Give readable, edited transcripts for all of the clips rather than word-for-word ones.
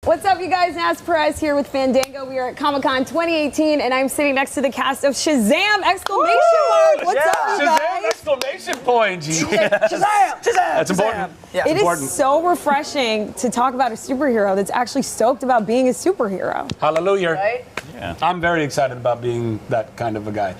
What's up, you guys? Naz Perez here with Fandango. We are at Comic-Con 2018, and I'm sitting next to the cast of Shazam! Exclamation mark! What's up, you Shazam! guys? Exclamation point! Shazam! Shazam! That's important. Yeah. It is so refreshing to talk about a superhero that's actually stoked about being a superhero. Hallelujah. Right? Yeah. I'm very excited about being that kind of a guy.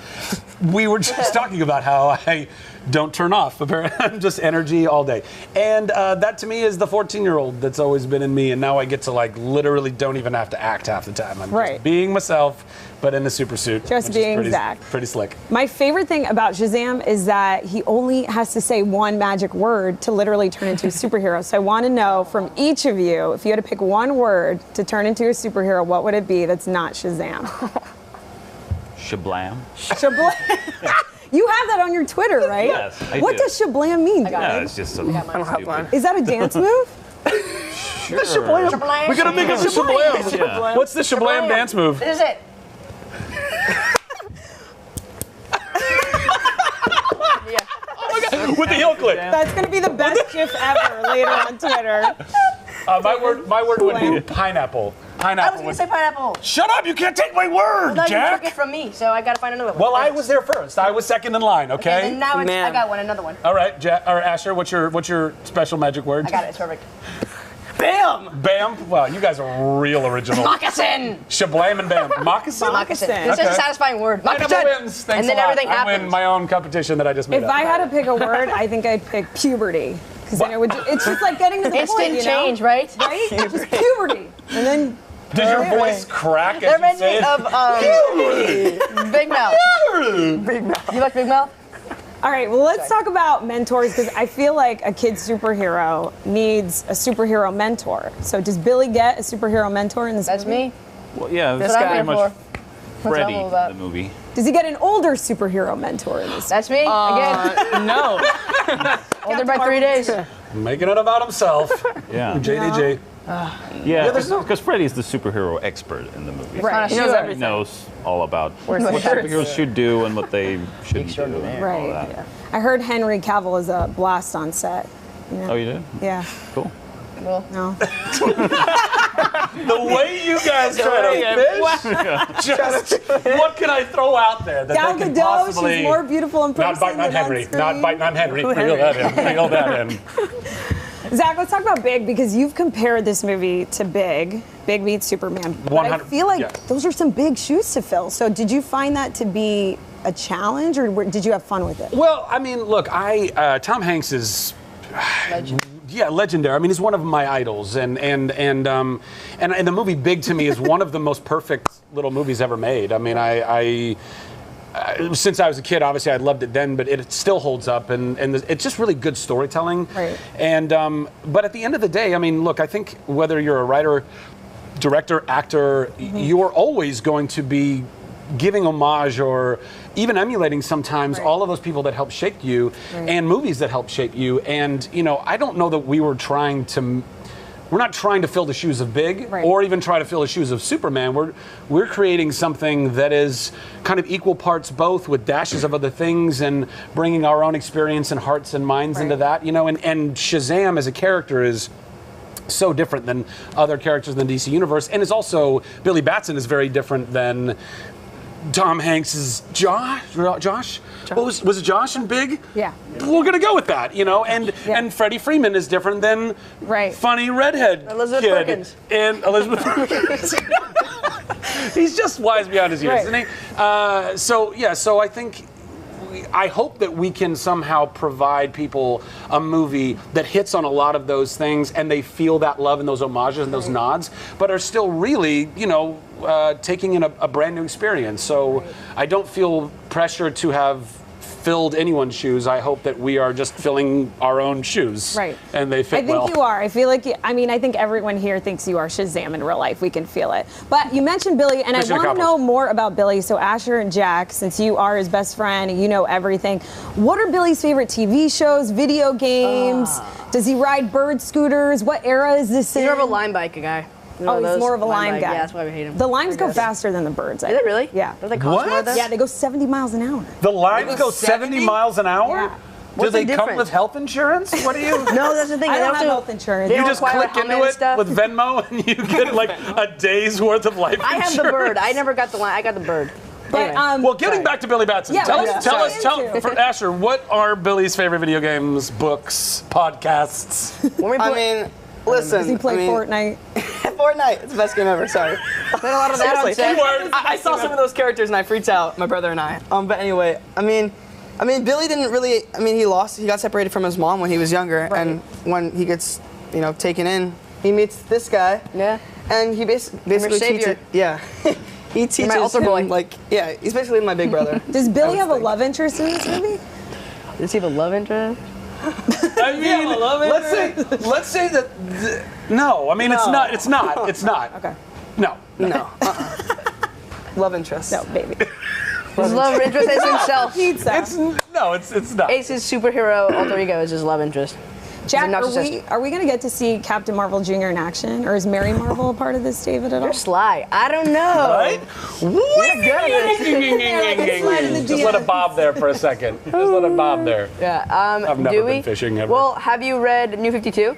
We were just talking about how I don't turn off. Apparently, I'm just energy all day. And that to me is the 14-year-old that's always been in me. And now I get to like literally don't even have to act half the time. I'm just being myself, but in the super suit. Just being Zach. Pretty slick. My favorite thing about Shazam is that he only has to say one magic word to literally turn into a superhero. So I want to know from each of you, if you had to pick one word to turn into a superhero, what would it be that's not Shazam? Shablam. Shablam. You have that on your Twitter, right? Yes, I What do. does Shablam mean? Yeah, it's just a stupid. Is that a dance move? Sure. Shablam. We gotta make it a Shablam. Yeah. What's the Shablam dance move? This is it. With the heel click. That's going to be the best GIF ever later on Twitter. My word would be pineapple. I was Pineapple. gonna say pineapple. Shut up! You can't take my word, No, you Jack. took it from me, so I gotta find another one. Well, I was there first. I was second in line. Okay. And now I got one, another one. All right, or Asher, what's your special magic word? I got it. It's perfect. Bam! Bam! Wow, you guys are real original. Moccasin. Shablam and bam. Moccasin? Moccasin. It's Okay. just a satisfying word. Pineapple Moccasin. wins. Thanks And then a lot. everything I win happens. my own competition that I just made If up. I had to pick a word, I think I'd pick puberty. Because then it would. It's just like getting to the Instant point, you know? change, right? Right? Just puberty. And then. Did your voice crack That as you reminds say me of Big Mouth. Big Mouth. You like Big Mouth? All right, well, let's talk about mentors, because I feel like a kid superhero needs a superhero mentor. So does Billy get a superhero mentor in this That's movie? me. Well, yeah, That's this what I'm guy here much for. Freddy all in about. the movie. Does he get an older superhero mentor in this? That's me again. No. Older by 3 days. Making it about himself. Yeah. JDJ. Yeah, because Freddy's the superhero expert in the movie. Right. He knows knows everything. He knows all about what the heads? superheroes should do and what they shouldn't do. Extraordinaire. and all Right. that. I heard Henry Cavill is a blast on set. Oh, you did? Yeah. Cool. Well, No. The way you guys try to fish, just what can I throw out there that Gal they can Gadot, possibly... she's more beautiful in person Not biting on than Henry. screen. Not biting on Henry. Reel that in. Reel that in. Zach, let's talk about Big, because you've compared this movie to Big. Big meets Superman. But I 100 feel like yes. those are some big shoes to fill. So did you find that to be a challenge, or did you have fun with it? Well, I mean, look, Tom Hanks is... Yeah, legendary. I mean, he's one of my idols, and the movie Big to me is one of the most perfect little movies ever made. I mean, I since I was a kid, obviously I loved it then, but it still holds up, and it's just really good storytelling. Right. And but at the end of the day, I mean, look, I think whether you're a writer, director, actor, you're always going to be giving homage or even emulating sometimes all of those people that help shape you and movies that help shape you. And, you know, I don't know that we're not trying to fill the shoes of Big or even try to fill the shoes of Superman. We're creating something that is kind of equal parts both, with dashes of other things, and bringing our own experience and hearts and minds into that, you know, and Shazam as a character is so different than other characters in the DC universe, and is also, Billy Batson is very different than Tom Hanks's Josh? What was it Josh and Big? Yeah. We're gonna go with that, you know, and Freddie Freeman is different than funny redhead Elizabeth kid Perkins. and Elizabeth Perkins. He's just wise beyond his years, isn't he? So I think I hope that we can somehow provide people a movie that hits on a lot of those things, and they feel that love and those homages and those nods, but are still really, you know, taking in a brand new experience. So I don't feel pressure to have filled anyone's shoes. I hope that we are just filling our own shoes. Right. And they fit well. I think you are. I feel like, I think everyone here thinks you are Shazam in real life. We can feel it. But you mentioned Billy, and I want to know more about Billy. So Asher and Jack, since you are his best friend and you know everything, what are Billy's favorite TV shows, video games? Does he ride bird scooters? What era is this in? He's more of a lime bike guy. He's more of a lime guy. Yeah, that's why we hate him. The limes go faster than the birds. Do they really? Yeah. Don't they cost more than? Yeah, they go 70 miles an hour. The limes go 70 miles an hour? Yeah. Do they come with health insurance? What do you? No, that's the thing. I don't have health insurance. You just click into it with Venmo and you get like a day's worth of life insurance. I have the bird. I never got the line. I got the bird. But, well, getting back to Billy Batson, tell us, for Asher, what are Billy's favorite video games, books, podcasts? I mean, listen. Does he play Fortnite? Fortnite. It's the best game ever. Sorry. Played a lot of that on set. I saw some of those characters and I freaked out. My brother and I. But anyway, I mean, Billy didn't really. I mean, he got separated from his mom when he was younger, and when he gets, taken in, he meets this guy. Yeah. And he basically teaches. Yeah. He teaches my altar boy. He's basically my big brother. Does Billy have a love interest in this movie? Does he have a love interest? I mean, let's say that. No, I mean it's not. It's not. It's not. Okay. No. Love interest. No, baby. His love interest is himself. Pizza. It's not. Ace's superhero alter ego is his love interest. Jack, are we going to get to see Captain Marvel Jr. in action? Or is Mary Marvel a part of this, David, at all? You're sly. I don't know. Right? Just let it bob there for a second. Just let it bob there. Yeah. I've never been fishing ever. Well, have you read New 52?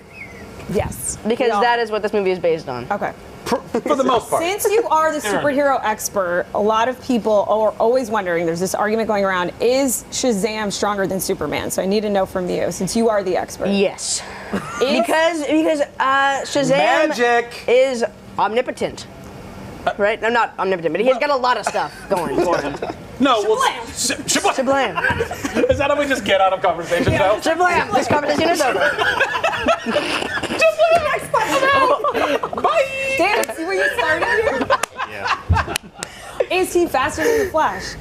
Yes. Because that is what this movie is based on. Okay. For the most part. Since you are the superhero expert, a lot of people are always wondering, there's this argument going around, is Shazam stronger than Superman? So I need to know from you, since you are the expert. Yes. Because Shazam is omnipotent. Right? No, not omnipotent, but he's got a lot of stuff going for him. No, Shablam. Is that how we just get out of conversation now? Shablam. This conversation is over. Bye. Damn, see where you started here? Yeah. Is he faster than the Flash?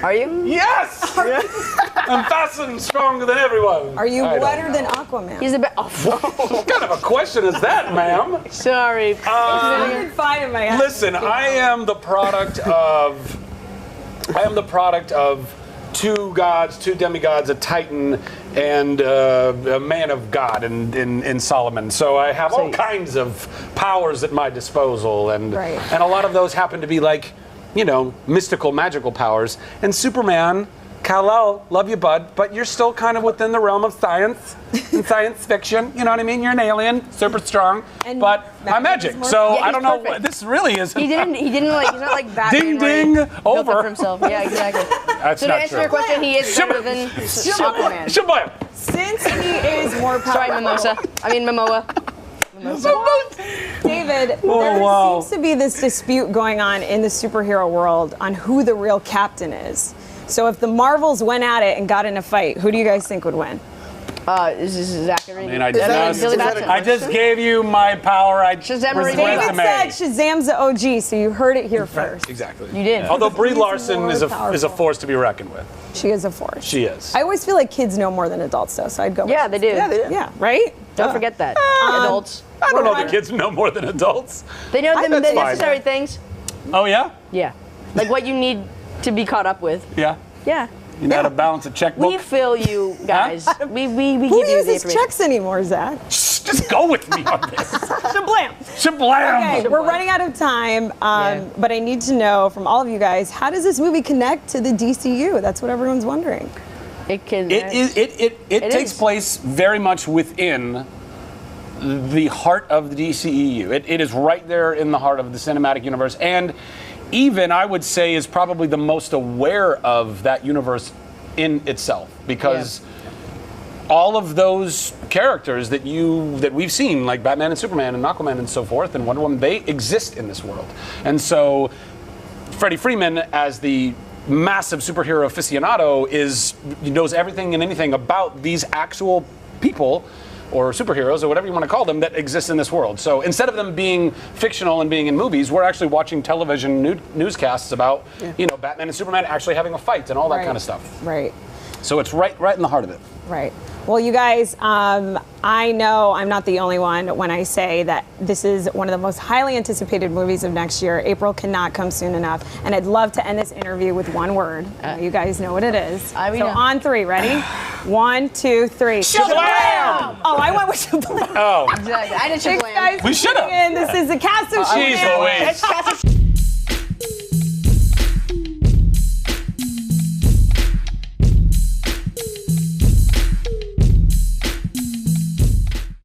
Are you? Yes! I'm faster and stronger than everyone. Are you better than Aquaman? He's the best. What kind of a question is that, ma'am? Sorry. It's fine in my head. Listen, I am the product of two gods, two demigods, a titan, and a man of God in Solomon. So I have all kinds of powers at my disposal, and a lot of those happen to be like, mystical, magical powers. And Superman, Kal-El, love you, bud, but you're still kind of within the realm of science and science fiction. You know what I mean? You're an alien, super strong, but I'm magic. So I don't know. Perfect. This really is. He didn't like. He's not like Batman. Ding ding. Over. For himself. Yeah, exactly. That's so not to answer true. your question, he is better than Aquaman. Shablam. Since he is more powerful. Sorry, Momoa. David, there seems to be this dispute going on in the superhero world on who the real captain is. So if the Marvels went at it and got in a fight, who do you guys think would win? This is Zachary. I mean, I just gave you my power. Shazam. David said Shazam's the OG, so you heard it here first. Exactly. You did. Although Brie Larson is a force to be reckoned with. She is a force. She is. I always feel like kids know more than adults, though, so I'd go. Yeah, they do. Yeah, right? Don't forget that. Adults. I don't know that kids know more than adults. They know the necessary things. Oh, yeah? Yeah. Like what you need to be caught up with. Yeah. Yeah. You know how to balance a checkbook? We fill you guys. We Who give you the uses information. checks anymore, Zach? Shh, just go with me on this. Shablam. Shablam. Okay, we're running out of time, but I need to know from all of you guys, how does this movie connect to the DCU? That's what everyone's wondering. It takes place very much within the heart of the DCEU. It is right there in the heart of the cinematic universe, and even I would say is probably the most aware of that universe in itself, because all of those characters that we've seen, like Batman and Superman and Aquaman and so forth and Wonder Woman, they exist in this world. And so Freddie Freeman, as the massive superhero aficionado, knows everything and anything about these actual people or superheroes or whatever you want to call them that exist in this world. So instead of them being fictional and being in movies, we're actually watching television newscasts about Batman and Superman actually having a fight and all that kind of stuff. Right. So it's right in the heart of it. Right. Well, you guys, I know I'm not the only one when I say that this is one of the most highly anticipated movies of next year. April cannot come soon enough. And I'd love to end this interview with one word. You guys know what it is. So on three, ready? 1, 2, 3. Shablam! Oh, I went with Shablam. Oh. Exactly. I did Thanks, guys. We should have. This is the cast of Shazam. Jeez Louise.